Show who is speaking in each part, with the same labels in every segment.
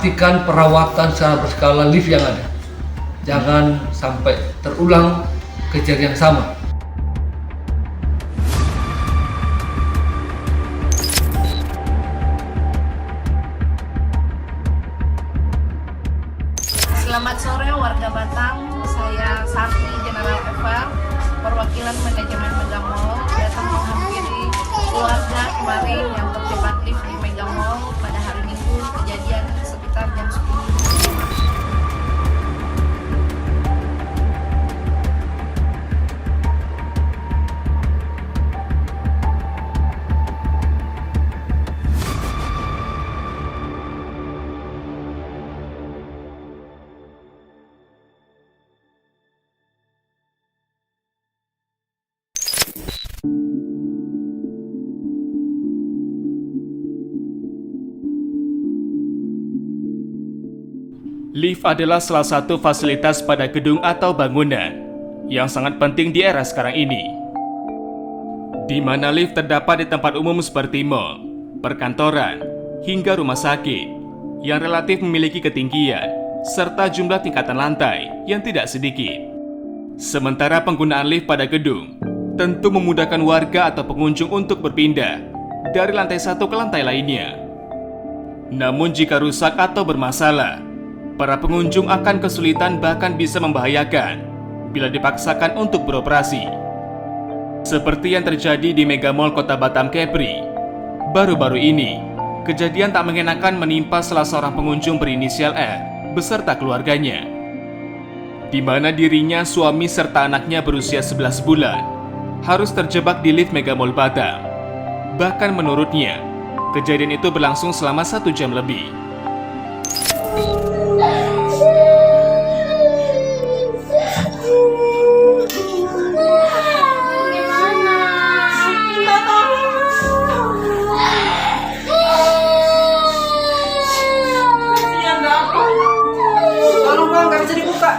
Speaker 1: pastikan perawatan secara berskala lift yang ada. Jangan sampai terulang kejadian yang sama.
Speaker 2: Selamat sore warga Batang, saya Sakti General Eva, perwakilan manajemen Mega Mall, datang menghampiri keluarga kemarin yang terjebak lift di Mega Mall pada hari Minggu, kejadian sekitar jam 10.
Speaker 3: Lift adalah salah satu fasilitas pada gedung atau bangunan yang sangat penting di era sekarang ini, di mana lift terdapat di tempat umum seperti mal, perkantoran, hingga rumah sakit yang relatif memiliki ketinggian serta jumlah tingkatan lantai yang tidak sedikit. Sementara penggunaan lift pada gedung tentu memudahkan warga atau pengunjung untuk berpindah dari lantai satu ke lantai lainnya. Namun jika rusak atau bermasalah, para pengunjung akan kesulitan bahkan bisa membahayakan bila dipaksakan untuk beroperasi. Seperti yang terjadi di Mega Mall Kota Batam Kepri. Baru-baru ini, kejadian tak mengenakan menimpa salah seorang pengunjung berinisial R beserta keluarganya, di mana dirinya, suami serta anaknya berusia 11 bulan harus terjebak di lift Mega Mall Batam. Bahkan menurutnya, kejadian itu berlangsung selama 1 jam lebih.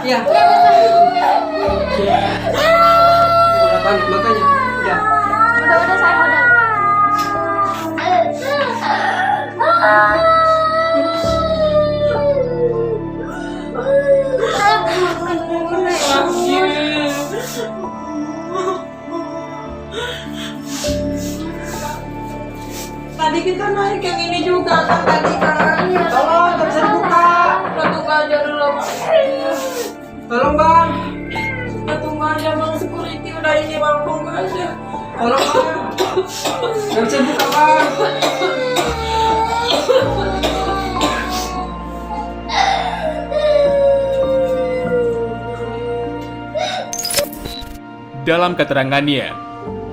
Speaker 4: Ya. Udah panik makanya.
Speaker 2: Udah saya udah.
Speaker 4: Tadi kita naik yang ini juga kan tadi kan. Tolong nggak bisa dibuka. Tunggu aja dulu. Tolong bang. Tunggu aja bang, security udah ini bang, tunggu aja. Tolong bang. Nggak bisa buka bang.
Speaker 3: Dalam keterangannya,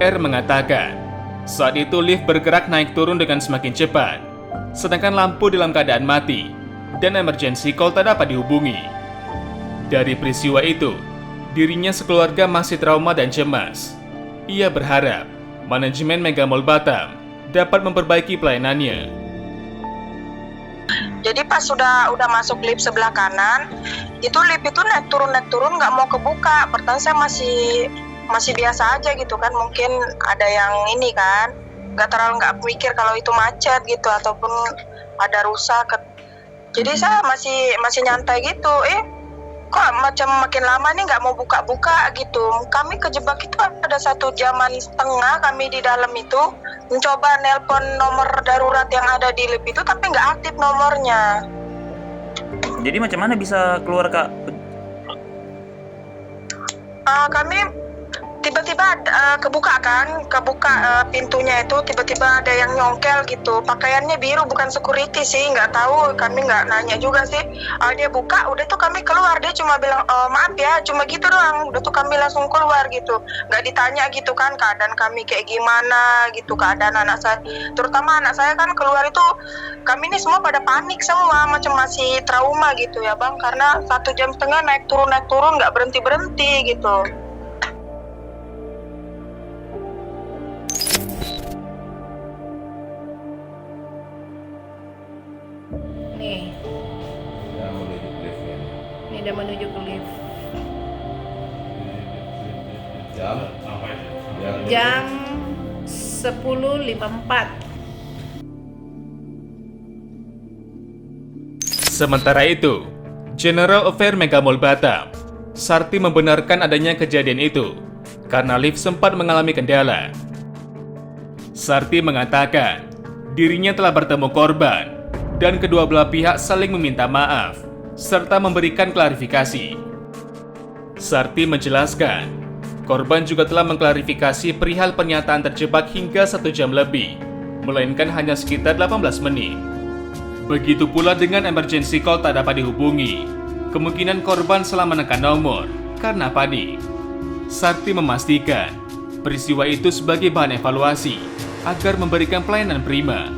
Speaker 3: R mengatakan saat itu lift bergerak naik turun dengan semakin cepat, sedangkan lampu dalam keadaan mati dan emergency call tak dapat dihubungi. Dari peristiwa itu, dirinya sekeluarga masih trauma dan cemas. Ia berharap manajemen Mega Mall Batam dapat memperbaiki pelayanannya.
Speaker 5: Jadi pas udah masuk lift sebelah kanan, itu lift itu naik turun nggak mau kebuka. Pertama saya masih biasa aja gitu kan, mungkin ada yang ini kan, nggak mikir kalau itu macet gitu ataupun ada rusak. Jadi saya masih nyantai gitu. Kok macam makin lama nih nggak mau buka-buka gitu. Kami kejebak itu ada 1 jaman setengah kami di dalam itu, mencoba nelpon nomor darurat yang ada di lift itu tapi nggak aktif nomornya.
Speaker 6: Jadi macam mana bisa keluar kak?
Speaker 5: Kami tiba-tiba kebuka pintunya itu, tiba-tiba ada yang nyongkel gitu, pakaiannya biru, bukan security sih, nggak tahu, kami nggak nanya juga sih. Dia buka, udah tuh kami keluar, dia cuma bilang maaf ya, cuma gitu doang, udah tuh kami langsung keluar gitu, nggak ditanya gitu kan keadaan kami kayak gimana gitu, keadaan anak saya, terutama anak saya kan keluar itu, kami ini semua pada panik semua, macam masih trauma gitu ya bang, karena 1 jam setengah naik turun nggak berhenti gitu.
Speaker 2: Nih. Ini udah menuju ke lift. Jam 10.54.
Speaker 3: Sementara itu, General Affair Mega Mall Batam, Sarti membenarkan adanya kejadian itu karena lift sempat mengalami kendala. Sarti mengatakan dirinya telah bertemu korban dan kedua belah pihak saling meminta maaf serta memberikan klarifikasi. Sarti menjelaskan, korban juga telah mengklarifikasi perihal pernyataan terjebak hingga 1 jam lebih, melainkan hanya sekitar 18 menit. Begitu pula dengan emergency call tak dapat dihubungi, kemungkinan korban salah menekan nomor karena panik. Sarti memastikan peristiwa itu sebagai bahan evaluasi agar memberikan pelayanan prima.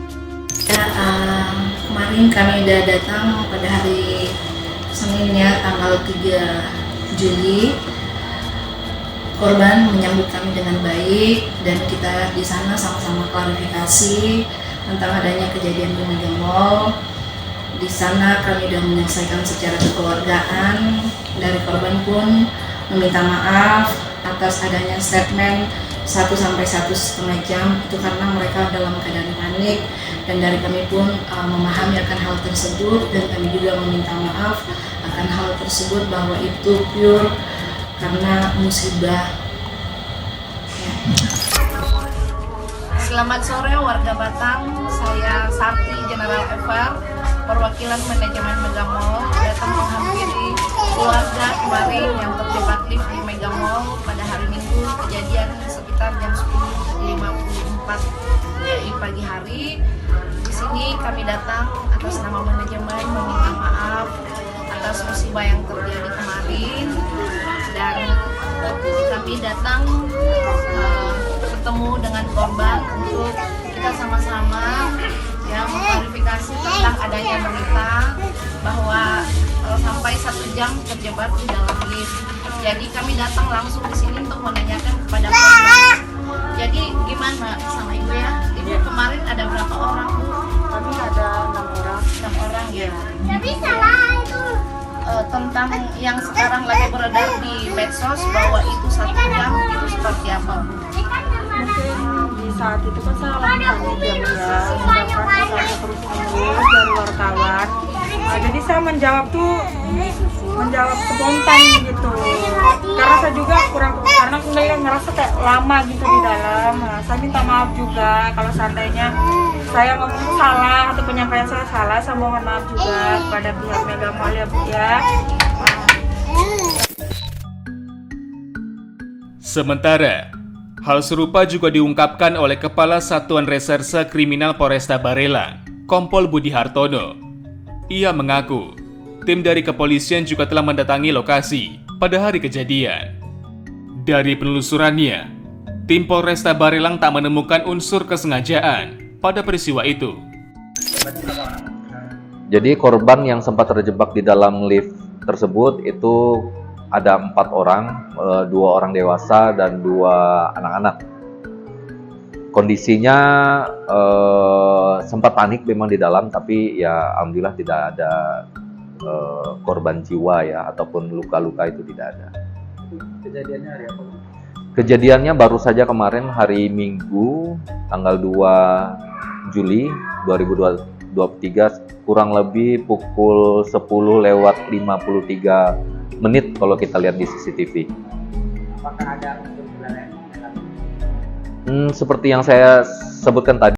Speaker 2: Kemarin kami udah datang pada hari Seninnya tanggal 3 Juli. Korban menyambut kami dengan baik dan kita di sana sama-sama klarifikasi tentang adanya kejadian di Mega Mall. Di sana kami sudah menyelesaikan secara kekeluargaan. Dari korban pun meminta maaf atas adanya statement 1-1,5 jam itu karena mereka dalam keadaan panik, dan dari kami pun memahami akan hal tersebut dan kami juga meminta maaf akan hal tersebut bahwa itu pure karena musibah. Selamat sore warga Batam, saya Sarti General Affair, perwakilan manajemen Mega Mall, datang menghampiri keluarga kemarin yang terjebak lift di Mega Mall pada hari Minggu, kejadian sekitar jam 10.54 di pagi hari. Di sini kami datang atas nama manajemen meminta maaf atas musibah yang terjadi kemarin, dan kami datang bertemu dengan korban untuk kita sama-sama mengklarifikasi tentang adanya berita bahwa sampai 1 jam terjebak di dalam lift. Jadi kami datang langsung di sini untuk menanyakan kepada korban. Jadi gimana sama ibu ya? Ibu kemarin ada berapa orang?
Speaker 5: Kami ada 6 orang.
Speaker 2: 6 orang ya. Tapi salah itu. Tentang yang sekarang lagi beredar di medsos bahwa itu 1 jam, itu seperti apa Bu?
Speaker 5: Mungkin di saat itu kan saya lagi jam ya, mendapat saya terus menerus dari wartawan. Jadi saya menjawab spontan gitu, karena saya juga karena saya ngerasa kayak lama gitu di dalam. Saya minta maaf juga kalau seandainya saya ngomong salah atau penyampaian saya salah, saya mohon maaf juga kepada pihak Mega Mall ya Bu ya.
Speaker 3: Sementara, hal serupa juga diungkapkan oleh Kepala Satuan Reserse Kriminal Polresta Barelang, Kompol Budi Hartono. Ia mengaku, tim dari kepolisian juga telah mendatangi lokasi pada hari kejadian. Dari penelusurannya, tim Polresta Barelang tak menemukan unsur kesengajaan pada peristiwa itu.
Speaker 7: Jadi korban yang sempat terjebak di dalam lift tersebut itu ada 4 orang, 2 orang dewasa dan 2 anak-anak. Kondisinya sempat panik memang di dalam, tapi ya alhamdulillah tidak ada korban jiwa ya ataupun luka-luka, itu tidak ada.
Speaker 8: Kejadiannya hari apa?
Speaker 7: Kejadiannya baru saja kemarin hari Minggu tanggal 2 Juli 2023 kurang lebih pukul 10:53 kalau kita lihat di CCTV.
Speaker 8: Apakah ada unsur kelalaian?
Speaker 7: Seperti yang saya sebutkan tadi.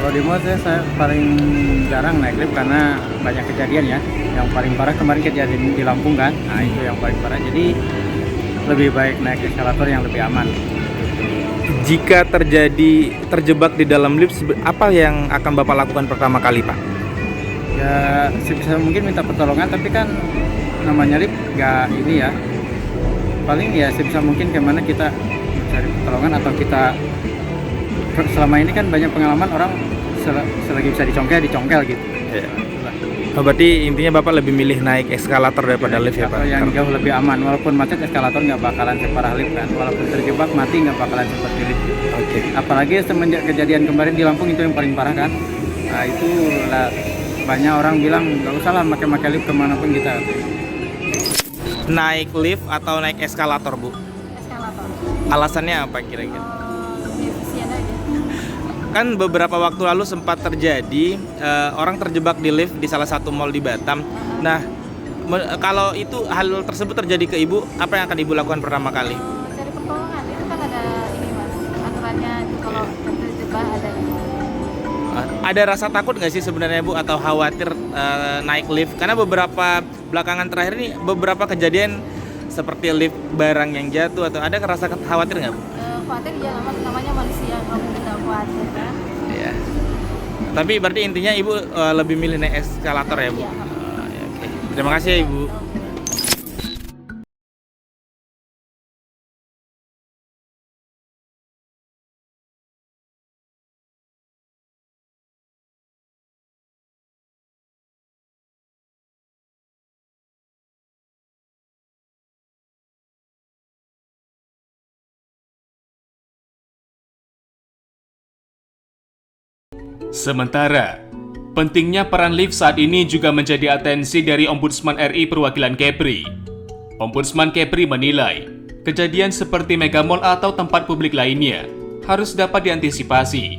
Speaker 8: Kalau di mall saya paling jarang naik lift karena banyak kejadian ya. Yang paling parah kemarin kejadian di Lampung kan, nah itu yang paling parah. Jadi lebih baik naik eskalator yang lebih aman.
Speaker 9: Jika terjebak di dalam lift, apa yang akan Bapak lakukan pertama kali, Pak?
Speaker 8: Ya sebisa mungkin minta pertolongan, tapi kan namanya lift nggak ini ya. Paling ya sebisa mungkin gimana kita cari pertolongan atau kita selama ini kan banyak pengalaman orang selagi bisa dicongkel gitu.
Speaker 9: Iya. Oh, berarti intinya Bapak lebih milih naik eskalator daripada lift ya Pak?
Speaker 8: Atau yang jauh lebih aman, walaupun macet eskalator nggak bakalan separah lift kan, walaupun terjebak mati nggak bakalan seperti lift.
Speaker 9: Oke.
Speaker 8: Apalagi semenjak kejadian kemarin di Lampung itu yang paling parah kan. Nah itu lah, banyak orang bilang nggak usah lah pakai lift kemanapun kita.
Speaker 9: Naik lift atau naik eskalator Bu?
Speaker 2: Eskalator.
Speaker 9: Alasannya apa kira-kira?
Speaker 2: Lebih efisien aja.
Speaker 9: Kan beberapa waktu lalu sempat terjadi orang terjebak di lift di salah satu mall di Batam. Nah, kalau itu hal tersebut terjadi ke Ibu, apa yang akan Ibu lakukan pertama kali?
Speaker 2: Cari pertolongan itu kan ada ini mas, aturannya kalau terjebak ada ini.
Speaker 9: Ada rasa takut nggak sih sebenarnya Bu atau khawatir naik lift? Karena beberapa belakangan terakhir ini beberapa kejadian seperti lift barang yang jatuh atau ada rasa khawatir nggak Bu?
Speaker 2: Khawatir ya mas, namanya manusia, kamu tidak khawatir kan?
Speaker 9: Iya. Tapi berarti intinya Ibu lebih milih naik eskalator ya Bu?
Speaker 2: Iya.
Speaker 9: Ya, oke. Terima kasih ya Ibu.
Speaker 3: Sementara, pentingnya peran lift saat ini juga menjadi atensi dari Ombudsman RI perwakilan Kepri. Ombudsman Kepri menilai, kejadian seperti mega mall atau tempat publik lainnya harus dapat diantisipasi.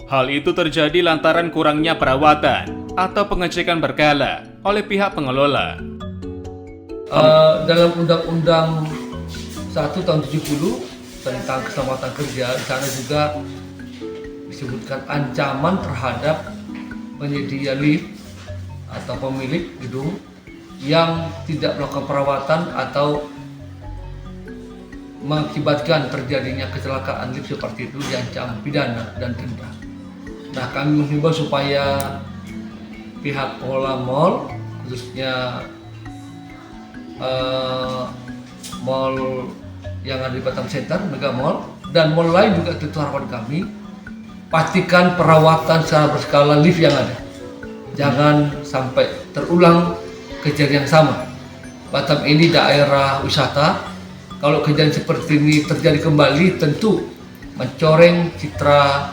Speaker 3: Hal itu terjadi lantaran kurangnya perawatan atau pengecekan berkala oleh pihak pengelola.
Speaker 1: Dalam Undang-Undang 1 tahun 70 tentang keselamatan kerja, di sana juga disebutkan ancaman terhadap penyedia lift atau pemilik gedung yang tidak melakukan perawatan atau mengakibatkan terjadinya kecelakaan lift seperti itu diancam pidana dan denda. Nah, kami menghimbau supaya pihak pengelola mall, khususnya mall yang ada di Batam Center, Mega Mall, dan mall lain juga tentu harapan kami pastikan perawatan secara berskala lift yang ada. Jangan sampai terulang kejadian yang sama. Batam ini daerah wisata. Kalau kejadian seperti ini terjadi kembali, tentu mencoreng citra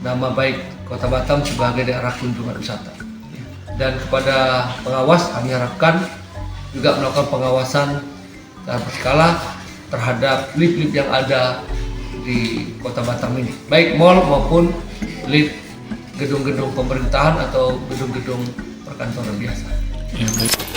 Speaker 1: nama baik Kota Batam sebagai daerah kunjungan wisata. Dan kepada pengawas, kami harapkan juga melakukan pengawasan secara berskala terhadap lift-lift yang ada di Kota Batam ini, baik mall maupun lift gedung-gedung pemerintahan atau gedung-gedung perkantoran biasa.
Speaker 3: Ya, baik.